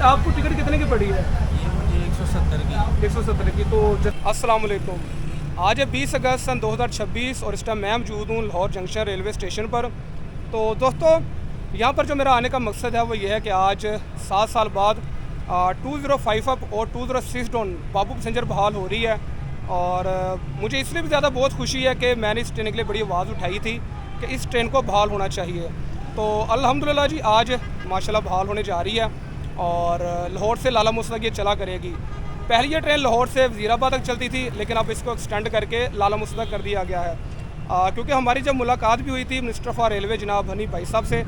आपको टिकट कितने की पड़ी है? ये मुझे 170 की। 170 की। तो अस्सलाम वालेकुम। आज है 20 अगस्त सन 2026 और इस टाइम मैं मौजूद हूँ लाहौर जंक्शन रेलवे स्टेशन पर। तो दोस्तों यहाँ पर जो मेरा आने का मकसद है वो ये है कि आज 7 साल बाद 2055 और 2006 डाउन बाबू पैसेंजर बहाल हो रही है। और मुझे इसलिए भी ज़्यादा बहुत खुशी है कि मैंने इस ट्रेन के लिए बड़ी आवाज़ उठाई थी कि इस ट्रेन को बहाल होना चाहिए। तो अल्हम्दुलिल्लाह जी आज माशाल्लाह बहाल होने जा रही है और लाहौर से लाला मूसा तक ये चला करेगी। पहली ये ट्रेन लाहौर से वज़ीराबाद तक चलती थी, लेकिन अब इसको एक्सटेंड करके लाला मूसा तक कर दिया गया है। क्योंकि हमारी जब मुलाकात भी हुई थी मिनिस्टर फॉर रेलवे जनाब हनी भाई साहब से,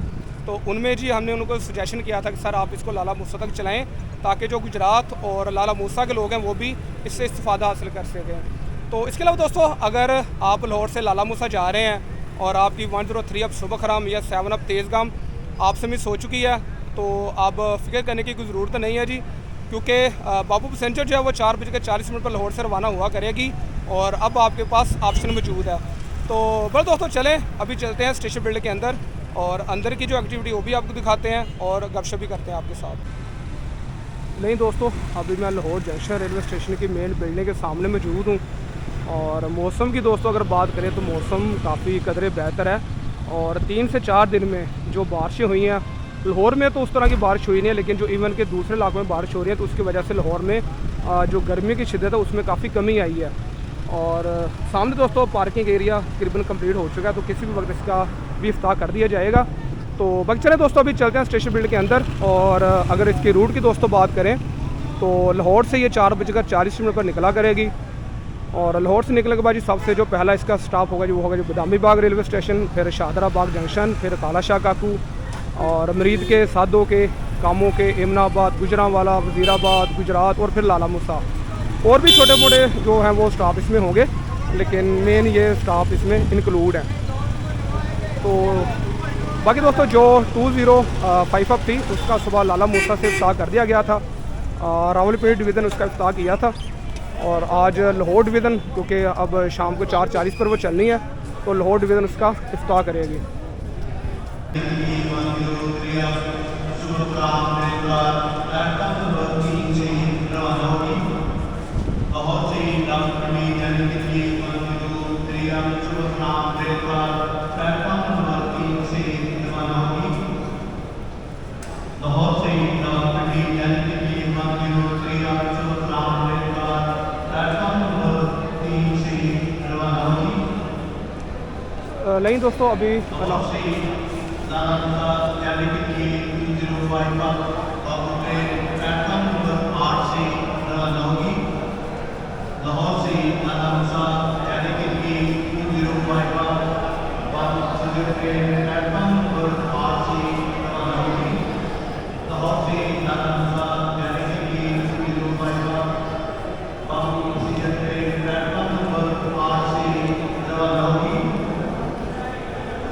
तो उनमें जी हमने उनको सजेशन किया था कि सर आप इसको लाला मूसा तक चलाएं ताकि जो गुजरात और लाला मूसा के लोग हैं वो भी इससे इस्तेफ़ादा हासिल कर सकें। तो इसके अलावा दोस्तों अगर आप लाहौर से लाला मूसा जा रहे हैं और आपकी 103 अब सुबह खराम या 7 अब तेज़गाम आपसे मिस हो चुकी है, तो अब फिक्र करने की कोई ज़रूरत नहीं है जी, क्योंकि बाबू पैसेंजर जो है वो 4:40 पर लाहौर से रवाना हुआ करेगी और अब आपके पास ऑप्शन मौजूद है। तो बस दोस्तों चलें अभी चलते हैं स्टेशन बिल्डिंग के अंदर और अंदर की जो एक्टिविटी वो भी आपको दिखाते हैं और गपशप भी करते हैं आपके साथ। नहीं दोस्तों अभी मैं लाहौर जंक्शन रेलवे स्टेशन की मेन बिल्डिंग के सामने मौजूद हूँ और मौसम की दोस्तों अगर बात करें तो मौसम काफ़ी कदरे बेहतर है और 3 से 4 दिन में जो बारिशें हुई हैं लाहौर में तो उस तरह की बारिश हुई नहीं है, लेकिन जो इवन के दूसरे इलाकों में बारिश हो रही है तो उसकी वजह से लाहौर में जो गर्मी की शिद्दत है उसमें काफ़ी कमी आई है। और सामने दोस्तों पार्किंग एरिया तकरीबन कंप्लीट हो चुका है, तो किसी भी वक्त इसका भी इफ्ताह कर दिया जाएगा। तो बाकी चले दोस्तों अभी चलते हैं स्टेशन बिल्डिंग के अंदर। और अगर इसके रूट की दोस्तों बात करें तो लाहौर से ये 4:40 पर निकला करेगी और लाहौर से निकलने के बाद जी सबसे जो पहला इसका स्टॉप होगा जी वो होगा जो बदामी बाग रेलवे स्टेशन, फिर शाहदरा बाग जंक्शन, फिर काला शाह काकू और मरीद के, सादों के, कामों के, एमनाबाद, गुजरांवाला, वज़ीराबाद, गुजरात और फिर लाला मूसा। और भी छोटे मोटे जो हैं वो स्टॉप इसमें होंगे, लेकिन मेन ये स्टॉप इसमें इंक्लूड है। तो बाकी दोस्तों जो 2055 थी उसका सुबह लाला मूसा से इफ्ताह कर दिया गया था, रावलपिंडी डिवीज़न उसका इफ्ताह किया था और आज लाहौर डिवीज़न क्योंकि अब शाम को 4:40 पर वो चलनी है तो लाहौर डिवीज़न उसका इफ्ताह करेगी। नहीं दोस्तों अभी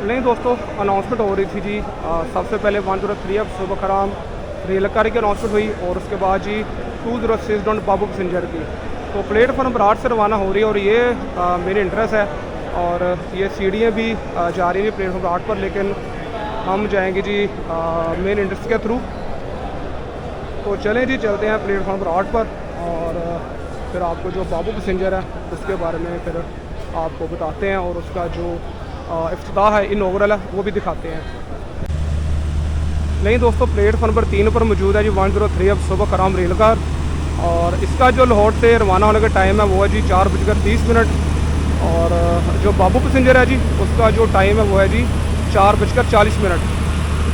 नहीं दोस्तों अनाउंसमेंट हो रही थी जी। सबसे पहले 103 अब सुबह खराम रेलकार की अनाउंसमेंट हुई और उसके बाद जी 2006 डाउन बाबू पैसेंजर की। तो प्लेटफॉर्म नंबर 8 से रवाना हो रही है और ये मेरे इंटरेस्ट है और ये सीढ़ियाँ भी जा रही हैं प्लेटफॉर्म नंबर 8 पर, लेकिन हम जाएंगे जी मेन इंटरेस्ट के थ्रू। तो चलें जी चलते हैं प्लेटफॉर्म नंबर 8 पर और फिर आपको जो बाबू पैसेंजर है उसके बारे में फिर आपको बताते हैं और उसका जो इफ्तिताह है इनॉग्रल है वो भी दिखाते हैं। नहीं दोस्तों प्लेटफॉर्म नंबर 3 पर मौजूद है जी 103 अब सुबह खराम रेलकार और इसका जो लाहौर से रवाना होने का टाइम है वो है जी 4:30 और जो बाबू पैसेंजर है जी उसका जो टाइम है वो है जी 4:40।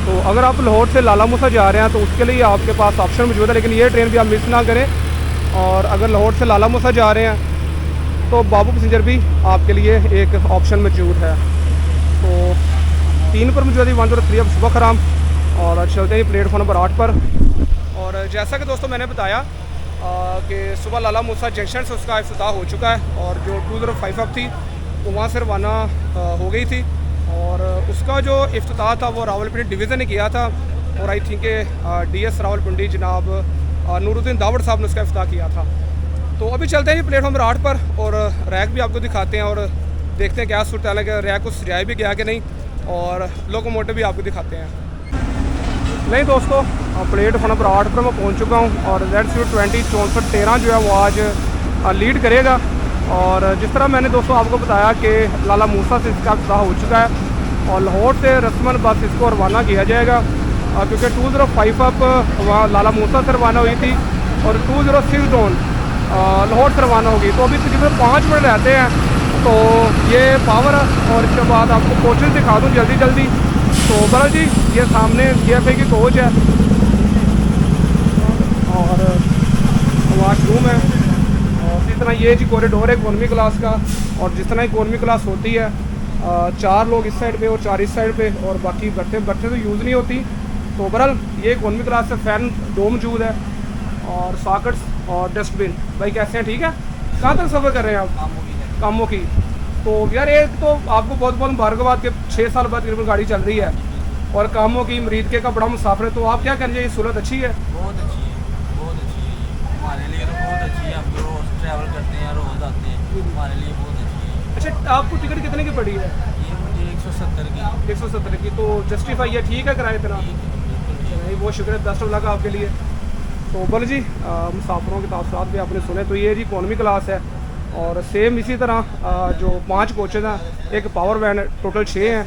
तो अगर आप लाहौर से लाला मूसा जा रहे हैं तो उसके लिए आपके पास ऑप्शन मौजूद है, लेकिन ये ट्रेन भी आप मिस ना करें। और अगर लाहौर से लाला मूसा जा रहे हैं तो बाबू पैसेंजर भी आपके लिए एक ऑप्शन मौजूद है। तो 3 पर मौजूद है 103 अब सुबह खराम और चलते हैं प्लेटफॉर्म नंबर 8 पर। और जैसा कि दोस्तों मैंने बताया कि सुबह लाला मूसा जंक्शन से उसका इफ्तिताह हो चुका है और जो 2055 थी वो वहाँ से रवाना हो गई थी और उसका जो इफ्तिताह था वो रावलपिंडी डिवीज़न ने किया था और आई थिंक DS रावलपिंडी जनाब नूरुद्दीन दावड़ साहब ने उसका इफ्तिताह किया था। तो अभी चलते हैं जी प्लेटफॉर्म नंबर 8 पर और रैक भी आपको दिखाते हैं और देखते हैं क्या सूरत हाल है कि रैक को सजाया भी गया कि नहीं और लोकोमोटिव भी आपको दिखाते हैं। नहीं दोस्तों, प्लेटफॉर्म नंबर 8 पर मैं पहुंच चुका हूं और ZCU20 6413 जो है वो आज लीड करेगा। और जिस तरह मैंने दोस्तों आपको बताया कि लाला मूसा से इसका अफ्ताह हो चुका है और लाहौर से रस्मन बस इसको रवाना किया जाएगा, क्योंकि 205 अप वहाँ लाला मूसा से रवाना हुई थी और 206 डाउन लाहौर से रवाना होगी। तो अभी तकरीबन 5 मिनट रहते हैं, तो ये पावर और इसके बाद आपको कोचेस दिखा दूँ जल्दी जल्दी। तो बड़ा जी ये सामने CFA की कोच है और वाशरूम है, और जिस तरह ये जी कॉरिडोर है इकोनॉमी क्लास का, और जिस तरह इकोनॉमी क्लास होती है 4 लोग इस साइड पे और 4 इस साइड पे, और बाकी बर्थे तो यूज़ नहीं होती। तो बहरहाल ये इकोनॉमी क्लास से फ़ैन 2 मौजूद है और सॉकेट्स और डस्टबिन। भाई कैसे हैं, ठीक है? कहाँ तक सफ़र कर रहे हैं आप? कामों की। तो यार एक तो आपको बहुत बहुत मुबारकबाद के 6 साल बाद तकरीबन गाड़ी चल रही है और कामों की मरीद के का बड़ा मुसाफिर है। तो आप क्या कहेंगे, ये सहूलत अच्छी है? बहुत अच्छी है, बहुत अच्छी है। हमारे लिए तो बहुत अच्छी है। हम रोज़ ट्रैवल करते हैं, रोज़ आते हैं, हमारे लिए बहुत अच्छी है। अच्छा, आपको टिकट कितने की पड़ी है? ये मुझे 170 की। 170 की। तो जस्टिफाई है, ठीक है किराया इतना? बिल्कुल ठीक है। नहीं, बहुत शुक्रिया, बेस्ट ऑफ लक आपके लिए। तो बोलो जी, मुसाफिरों के तासुरात भी आपने सुने। तो ये जी इकोनॉमी क्लास है और सेम इसी तरह जो 5 कोचेज हैं, एक पावर वैन, टोटल 6 हैं।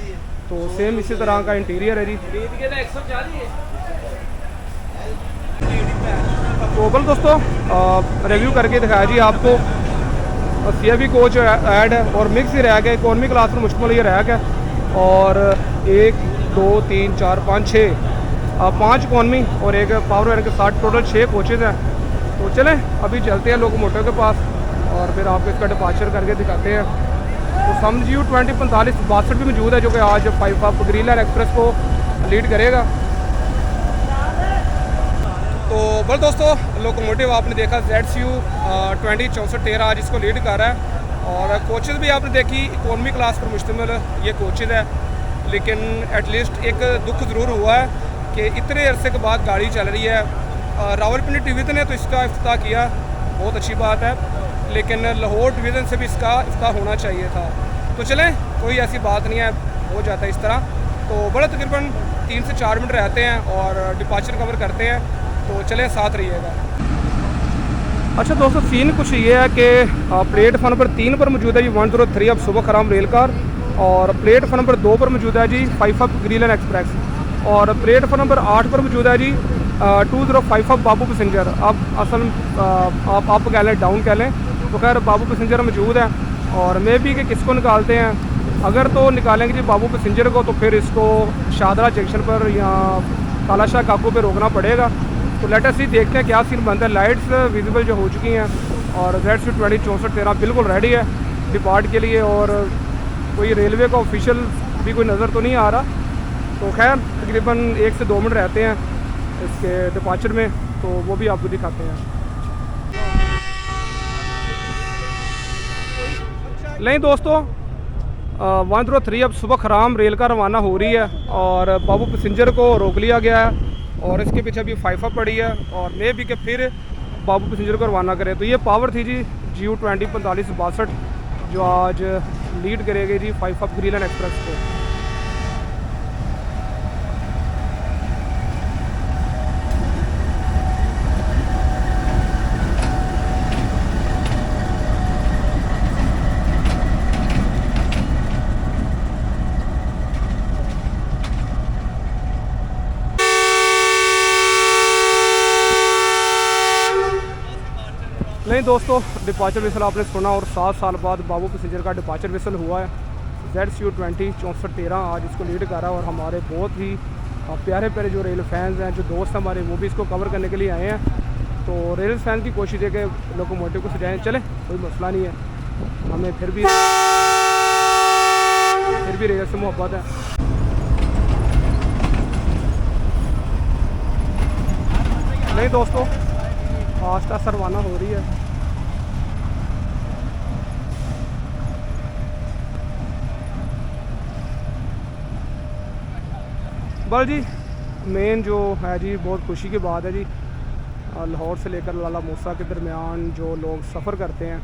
तो सेम इसी तरह का इंटीरियर है जी। तो बल दोस्तों रिव्यू करके दिखाया जी आपको। CFA कोच ऐड है और मिक्स ही रह गया, इकोनॉमी क्लास में मुश्तमिल ये रह गया। और 1 2 3 4 5 6 5 इकोनॉमी और एक पावर वैन के साथ टोटल 6 कोचेज़ हैं। तो चलें अभी चलते हैं लोकोमोटिव के पास और फिर आपको इसका डिपार्चर करके दिखाते हैं। तो ZCU 2045 62 भी मौजूद है, जो कि आज 5 अप ग्रीन लाइन एक्सप्रेस को लीड करेगा। तो बस दोस्तों, लोकोमोटिव आपने देखा ZCU 20 6413 आज इसको लीड कर रहा है। और कोचेज़ भी आपने देखी, इकोनॉमी क्लास पर मुश्तमिल ये कोचेज़ है। लेकिन एटलीस्ट एक दुख ज़रूर हुआ है कि इतने अरसे के बाद गाड़ी चल रही है। रावलपिंडी डिवीज़न ने तो इसका इफ्तिताह किया, बहुत अच्छी बात है, लेकिन लाहौर डिवीज़न से भी इसका इफ्तिताह होना चाहिए था। तो चलें, कोई ऐसी बात नहीं है, हो जाता है इस तरह। तो बड़े तकरीबन 3 से 4 मिनट रहते हैं और डिपार्चर कवर करते हैं। तो चलें, साथ रहिएगा। अच्छा दोस्तों, सीन कुछ ये है कि प्लेटफॉर्म नंबर 3 पर मौजूद है जी 103 अब सुबह खराम रेल कार, और प्लेटफॉर्म नंबर 2 पर मौजूद है जी 5 अप ग्रीन लाइन एक्सप्रेस, और प्लेटफॉर्म नंबर 8 पर मौजूद है जी 205 अप बाबू पैसेंजर। अब असल आप अप कह लें, डाउन कह लें, तो खैर बाबू पैसेंजर मौजूद है। और मे भी कि किसको निकालते हैं, अगर तो निकालेंगे जी बाबू पैसेंजर को, तो फिर इसको शाहदरा जंक्शन पर या कालाशाह काकू पे रोकना पड़ेगा। तो लेट अस सी, देखते हैं क्या सीन बनता है। लाइट्स विजिबल जो हो चुकी हैं और ZCU 20 6413 बिल्कुल रेडी है डिपार्ट के लिए, और कोई रेलवे का ऑफिशियल भी कोई नज़र तो नहीं आ रहा। तो खैर तकरीबन 1 से 2 मिनट रहते हैं इसके डिपार्चर में, तो वो भी आपको दिखाते हैं। नहीं दोस्तों, 103 अब सुबह खराम रेल का रवाना हो रही है और बाबू पैसेंजर को रोक लिया गया है, और इसके पीछे अभी 5 अप पड़ी है और मे भी कि फिर बाबू पैसेंजर को रवाना करें। तो ये पावर थी जी ZCU 20 45 62 जो आज लीड करेगी जी 5 अप ग्रीन लाइन एक्सप्रेस को। नहीं दोस्तों, डिपार्चर विसल आपने सुना, और 7 साल बाद बाबू पैसेंजर का डिपार्चर विसल हुआ है। ZCU 20 6413 आज इसको लीड कर रहा है, और हमारे बहुत ही प्यारे प्यारे जो रेल फैंस हैं, जो दोस्त हैं हमारे, वो भी इसको कवर करने के लिए आए हैं। तो रेल फैंस की कोशिश है कि लोकोमोटिव को सजाएं। चले, कोई मसला नहीं है, हमें फिर भी रेल से मोहब्बत है। नहीं दोस्तों, आस्था सरवाना हो रही है। बल जी मेन जो है जी, बहुत खुशी की बात है जी, लाहौर से लेकर लाला मूसा के दरमियान जो लोग सफ़र करते हैं,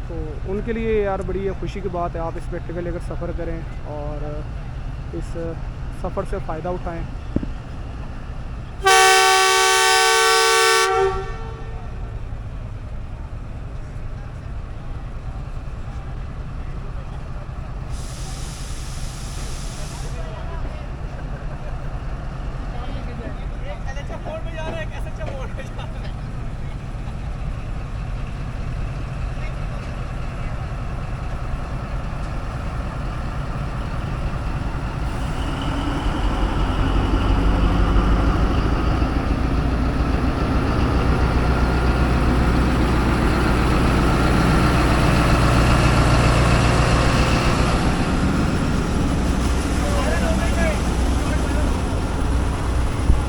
तो तो उनके लिए यार बड़ी खुशी की बात है, आप इस प्रैक्टिकल लेकर सफ़र करें और इस सफ़र से फ़ायदा उठाएं।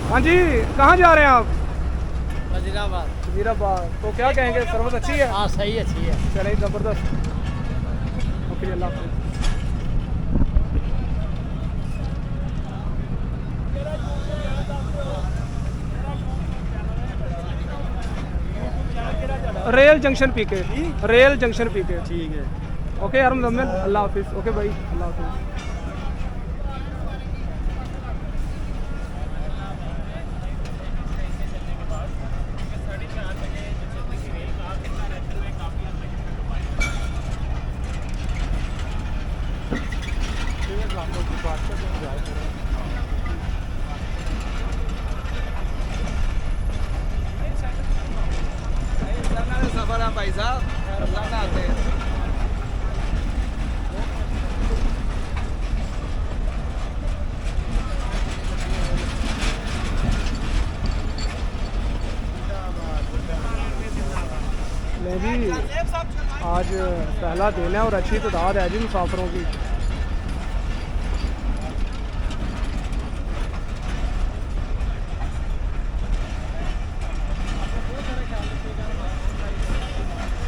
हाँ जी, कहाँ जा रहे हैं आप? वजीराबाद। वजीराबाद। तो क्या कहेंगे, सर्विस अच्छी है? हाँ सही अच्छी है। चलें, ज़बरदस्त। ओके, अल्लाह हाफ़िज़। रेल जंक्शन पीके, रेल जंक्शन पीके। ठीक है। ओके यार मुज़म्मिल, अल्लाह हाफ़िज़। ओके भाई, अल्लाह हाफ़िज़। सफर है भाई साहब, रोजाना आते हैं। नहीं जी, आज पहला दिन है और अच्छी तादाद है जी मुसाफिरों की।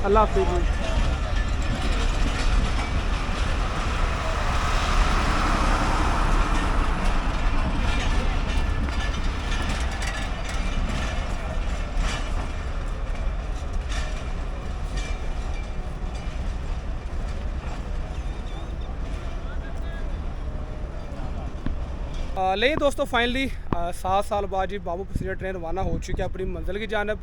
अल्लाह हाफ़िज़ जी। ले दोस्तों, फाइनली 7 साल बाद जी बाबू पैसेंजर ट्रेन रवाना हो चुकी है अपनी मंजिल की जानब।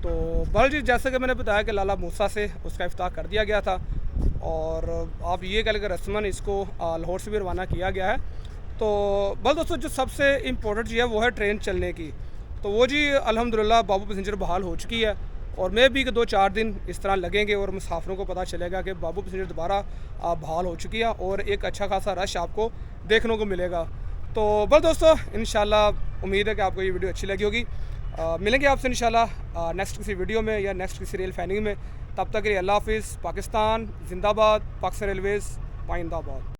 तो बल जी, जैसे कि मैंने बताया कि लाला मूसा से उसका इफ्ताह कर दिया गया था और आप ये कह लेकर रस्मन इसको लाहौर से भी रवाना किया गया है। तो बल दोस्तों, जो सबसे इम्पोर्टेंट चीज़ है वो है ट्रेन चलने की। तो वो जी अल्हम्दुलिल्लाह बाबू पैसेंजर बहाल हो चुकी है और मे भी कि 2-4 दिन इस तरह लगेंगे और मुसाफिरों को पता चलेगा कि बाबू पैसेंजर दोबारा बहाल हो चुकी है और एक अच्छा खासा रश आपको देखने को मिलेगा। तो बस दोस्तों, इंशाल्लाह उम्मीद है कि आपको ये वीडियो अच्छी लगी होगी। मिलेंगे आपसे इंशाल्लाह नेक्स्ट किसी वीडियो में या नेक्स्ट किसी रेल फैनिंग में। तब तक के लिए अल्लाह हाफ़िज़। पाकिस्तान जिंदाबाद, पाकिस्तान रेलवेज़ पाइंदाबाद।